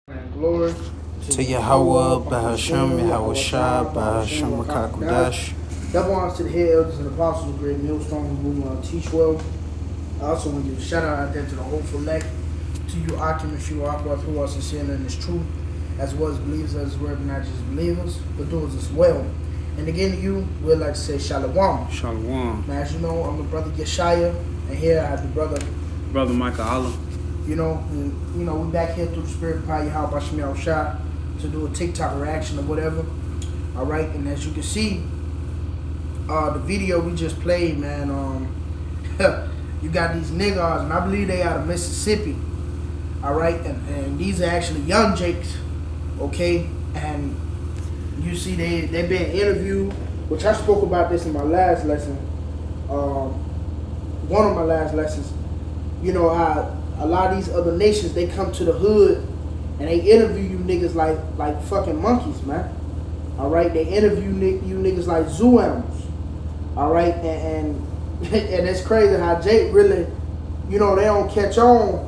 And glory to Yahweh, Bahasham, Yahweh Shah, Bahasham Rakakudash. Double honors to the head elders and apostles of Great Millstone who teach well. I also want to give a shout out there to the hopeful elect, to you Occupants, you Aquath, who are sincere in this truth, as well as believers as well, not just believers, but doers as well. And again to you, we'd like to say Shalom. Shalom. Now, as you know, I'm the brother Yeshaya, and here I have the brother Michael Allah. we back here through the spirit of Power Yahweh Shemel Shah to do a TikTok reaction or whatever. All right, and as you can see, the video we just played, man, you got these niggas, and I believe they out of Mississippi. All right, and these are actually young Jakes, okay? And you see they been interviewed, which I spoke about this in my last lesson. One of my last lessons, you know how a lot of these other nations, they come to the hood and they interview you niggas like fucking monkeys, man. All right, they interview you niggas like zoo animals. All right, and it's crazy how Jake really, they don't catch on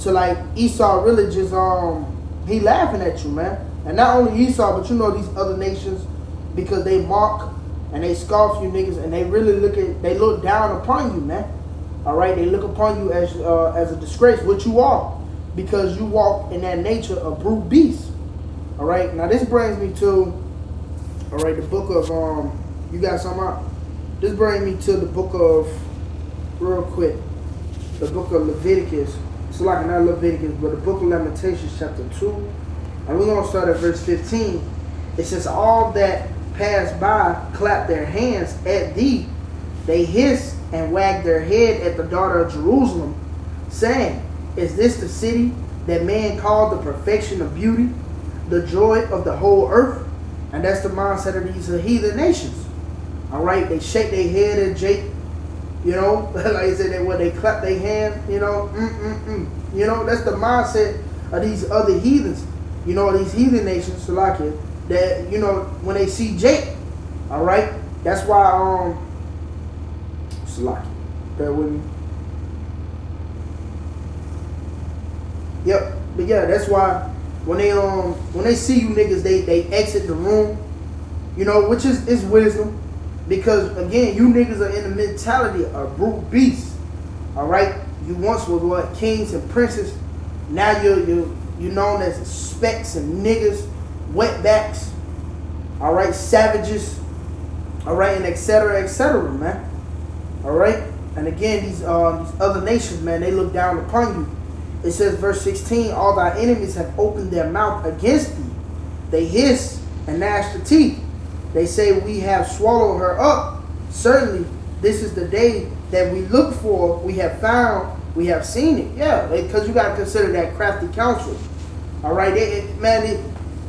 to like Esau really just he laughing at you, man. And not only Esau, but these other nations, because they mock and they scoff you niggas, and they really look down upon you, man. All right, they look upon you as a disgrace, which you are, because you walk in that nature of brute beast. All right, now this brings me to, the book of you got something out? This brings me to the book of, real quick, the book of Leviticus. It's like not Leviticus, but the book of Lamentations, chapter 2, and we're gonna start at verse 15. It says, "All that pass by clap their hands at thee; they hiss and wag their head at the daughter of Jerusalem, saying, Is this the city that man called the perfection of beauty, the joy of the whole earth?" And that's the mindset of these heathen nations. All right, they shake their head at Jake, like I said, they clap their hands, that's the mindset of these other heathens, these heathen nations, Salakia, that, when they see Jake, all right, that's why, Salakia, bear with me. Yep, but yeah, that's why when they see you niggas, they exit the room, which is wisdom, because again, you niggas are in the mentality of brute beasts. All right, you once were what, kings and princes, now you're known as specks and niggas, wetbacks, all right, savages, all right, and etc., man. All right, and again, these other nations, man, they look down upon you. It says, verse 16, "All thy enemies have opened their mouth against thee. They hiss and gnash the teeth. They say, we have swallowed her up. Certainly, this is the day that we look for. We have found, we have seen it." Yeah, because you got to consider that crafty counsel. All right, it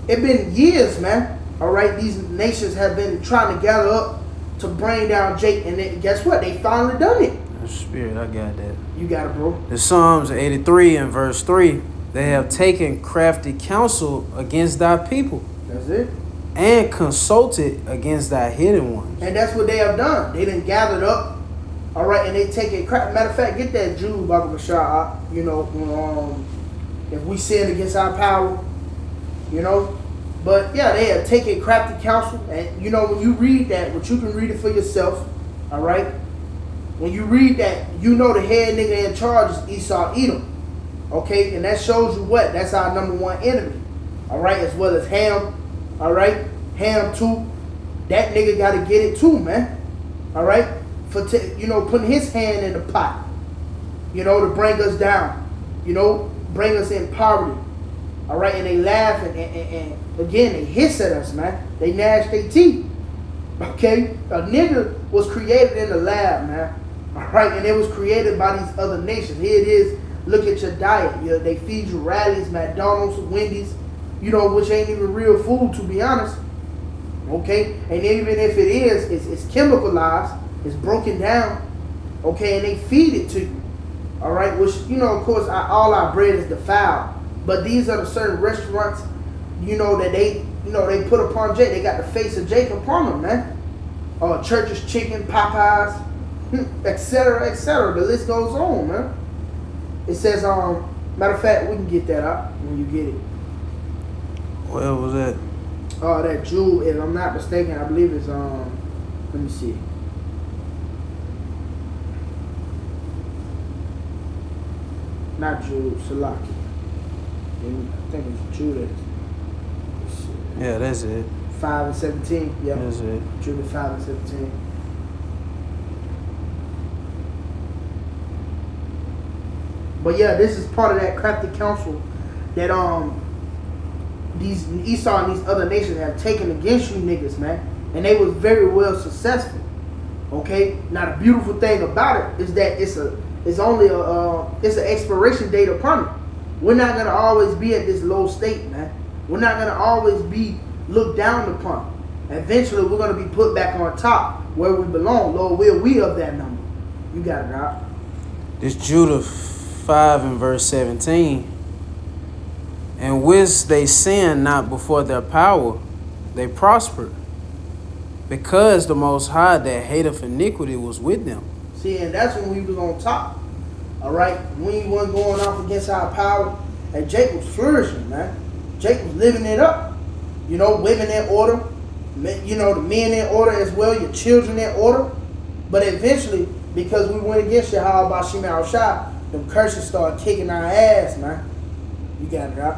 been years, man. All right, these nations have been trying to gather up to bring down Jake, and guess what? They finally done it. Spirit, I got that. You got it, bro. The Psalms 83 and verse 3, "They have taken crafty counsel against thy people, That's it. and consulted against thy hidden ones." And that's what they have done. They done gathered up, all right, and they take it crap. Matter of fact, get that Jew, Baba Bashar, if we sin against our power, But yeah, they have taken crafty counsel, and when you read that, you can read it for yourself, all right. When you read that, the head nigga in charge is Esau Edom, okay, and that shows you what? That's our number one enemy, all right, as well as Ham, all right, Ham too. That nigga got to get it too, man, all right, for putting his hand in the pot, to bring us down, bring us in poverty. All right, and they laugh and again, they hiss at us, man. They gnash their teeth. Okay? A nigga was created in the lab, man. All right, and it was created by these other nations. Here it is. Look at your diet. They feed you Rallies, McDonald's, Wendy's, which ain't even real food, to be honest. Okay? And even if it is, it's chemicalized. It's broken down. Okay? And they feed it to you. All right? Which, of course, all our bread is defiled. But these are the certain restaurants, that they put upon Jake. They got the face of Jake upon them, man. Church's Chicken, Popeyes, etc., etc. The list goes on, man. It says, matter of fact, we can get that up when you get it. Where was that? That Jew, if I'm not mistaken, I believe it's let me see. Not Jew, Salaki. I think it's Judah. Yeah, that's it. 5 and 17. Yeah. That's it. Judah 5 and 17. But yeah, this is part of that crafty counsel that these Esau and these other nations have taken against you niggas, man. And they was very well successful. Okay? Now the beautiful thing about it is that it's only it's an expiration date upon it. We're not gonna always be at this low state, man. We're not gonna always be looked down upon. Eventually we're gonna be put back on top where we belong. Lord will we of that number. You got it, Doc. This Judah 5 and verse 17. And which they sinned not before their power, they prospered, because the Most High that hateth iniquity was with them. See, and that's when we was on top. All right, we wasn't going off against our power, and Jake was flourishing, man. Jake was living it up. You know, women in order, you know, the men in order as well, your children in order. But eventually, because we went against Yahweh Bashim al-Shah, them curses started kicking our ass, man. You got it, right?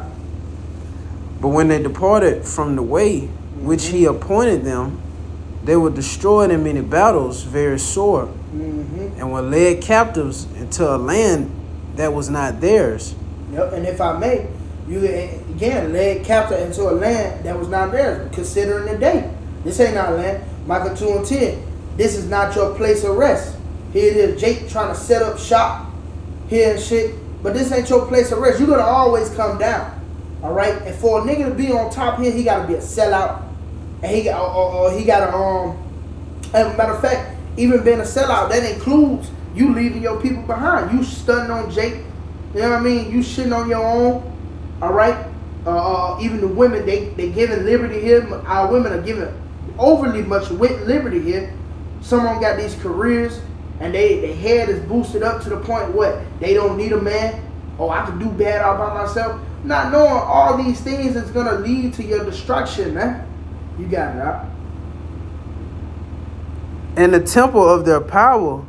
But when they departed from the way which he appointed them, they were destroyed in many battles, very sore, and were led captives into a land that was not theirs. Yep, and if I may, you again led captive into a land that was not theirs, considering the day. This ain't our land. Micah 2 and 10. This is not your place of rest. Here it is, Jake trying to set up shop here and shit. But this ain't your place of rest. You're gonna always come down. Alright? And for a nigga to be on top here, he gotta be a sellout. And he got he gotta and matter of fact, even being a sellout, that includes you leaving your people behind. You stunting on Jake. You know what I mean? You shitting on your own. Alright? Even the women, they giving liberty here. Our women are giving overly much liberty here. Some of them got these careers and their head is boosted up to the point what they don't need a man. Oh, I can do bad all by myself. Not knowing all these things is gonna lead to your destruction, man. You got it, huh? And the temple of their power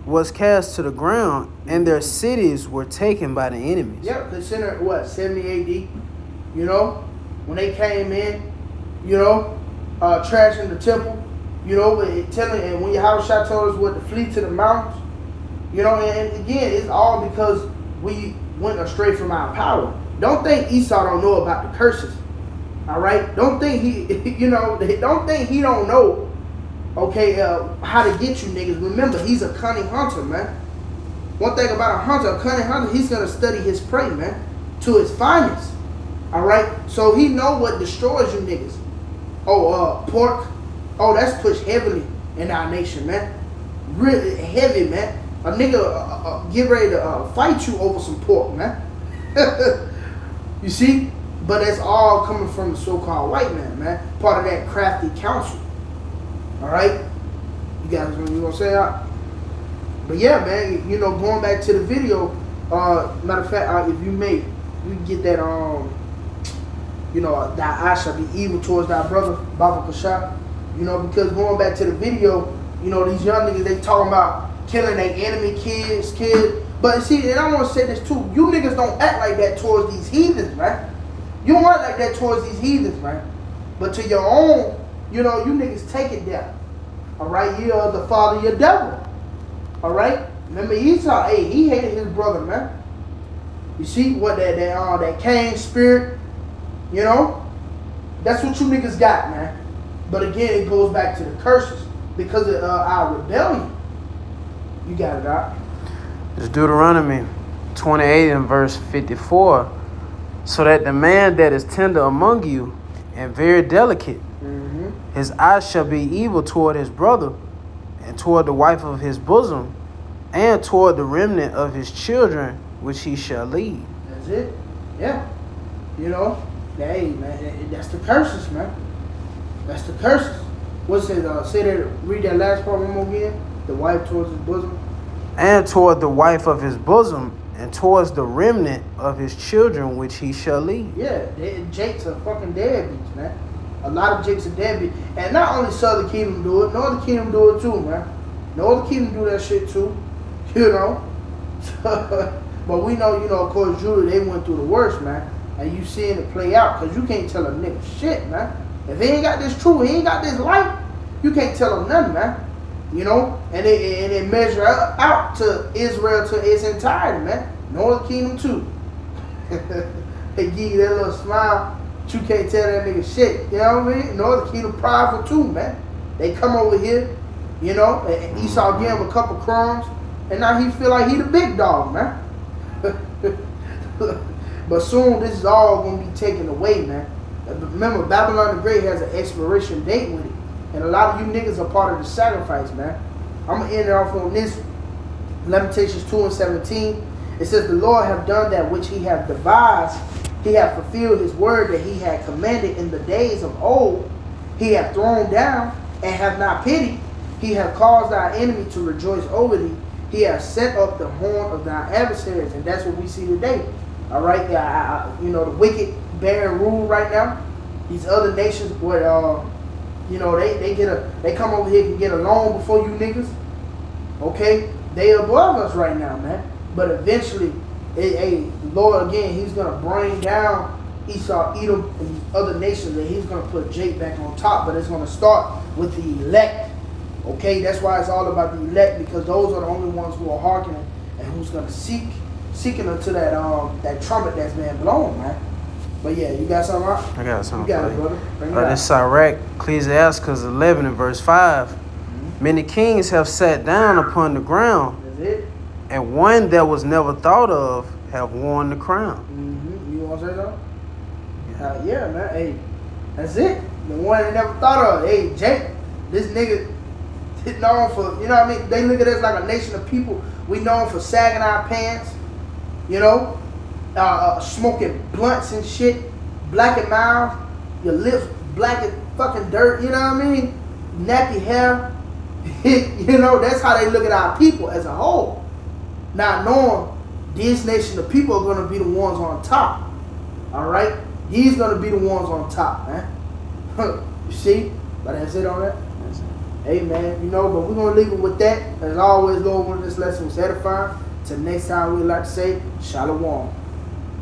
was cast to the ground, and their cities were taken by the enemies. Yep, consider what, 70 AD? You know, when they came in, you know, trashing the temple, you know, and when Yahushua told us what to flee to the mountains, you know, and again, it's all because we went astray from our power. Don't think Esau don't know about the curses. All right? Don't think he, you know, don't think he don't know, okay, how to get you niggas. Remember, he's a cunning hunter, man. One thing about a cunning hunter, he's going to study his prey, man, to his finest. All right? So he know what destroys you niggas. Oh, pork. Oh, that's pushed heavily in our nation, man. Really heavy, man. A nigga get ready to fight you over some pork, man. You see? But that's all coming from the so-called white man. Part of that crafty counsel. All right? You guys, you gonna say that? But yeah, man, you know, going back to the video, matter of fact, if you may, we get that, you know, that I shall be evil towards thy brother, Baba Kasha. You know, because going back to the video, you know, these young niggas, they talking about killing their enemy kids. But see, and I want to say this too, you niggas don't act like that towards these heathens, man. You don't act like that towards these heathens, man. But to your own, you know, you niggas take it down. All right, you are the father of your devil. All right, remember Esau, hey, he hated his brother, man. You see what that Cain spirit, you know, that's what you niggas got, man. But again, it goes back to the curses because of our rebellion. You got it, out. It's Deuteronomy 28 and verse 54. So that the man that is tender among you and very delicate, his eyes shall be evil toward his brother, and toward the wife of his bosom, and toward the remnant of his children, which he shall lead. That's it. Yeah. You know, hey, man, that's the curses, man. That's the curses. What's it? Say that. Read that last part one more again. The wife towards his bosom. And toward the wife of his bosom, and towards the remnant of his children which he shall lead. Yeah, Jakes are fucking deadbeats, man. A lot of Jakes are deadbeats. And not only Southern Kingdom do it, Northern Kingdom do it too, man. Northern Kingdom do that shit too, you know. But we know, of course, Judah, they went through the worst, man. And you seeing it play out, because you can't tell a nigga shit, man. If he ain't got this truth, he ain't got this light, you can't tell him nothing, man. And it measure out to Israel to its entirety, man. Northern Kingdom too. They give you that little smile, but you can't tell that nigga shit. You know what I mean? Northern Kingdom prideful too, man. They come over here, and Esau gave him a couple crumbs, and now he feel like he the big dog, man. But soon this is all gonna be taken away, man. Remember, Babylon the Great has an expiration date with it. And a lot of you niggas are part of the sacrifice, man. I'm going to end it off on this. Lamentations 2:17. It says, the Lord have done that which he hath devised. He hath fulfilled his word that he had commanded in the days of old. He hath thrown down and have not pitied. He hath caused thy enemy to rejoice over thee. He hath set up the horn of thy adversaries. And that's what we see today. All right? The wicked bearing rule right now. These other nations where they come over here and get a loan before you niggas. Okay? They above us right now, man. But eventually, Lord, again, he's going to bring down Esau, Edom, and these other nations, and he's going to put Jake back on top. But it's going to start with the elect. Okay? That's why it's all about the elect, because those are the only ones who are hearkening and who's going to seeking unto that trumpet that's been blown, man. But yeah, you got something, right? I got something. You got it, brother. Bring it out. This Sirach, Ecclesiastes 11 and verse 5. Mm-hmm. Many kings have sat down upon the ground. That's it. And one that was never thought of have worn the crown. Mm-hmm. You want to say something? Yeah, man. Hey, that's it. The one that never thought of. Hey, Jake, this nigga is known for, you know what I mean? They look at us like a nation of people. We known for sagging our pants, smoking blunts and shit, black and mild, your lips black as fucking dirt, you know what I mean? Nappy hair. That's how they look at our people as a whole. Not knowing this nation of people are going to be the ones on top. All right? He's going to be the ones on top, man. You see? But that's it on that. Hey, man, but we're going to leave it with that. As always, Lord, when this lesson was edifying. Till next time, we'd like to say, Shalom.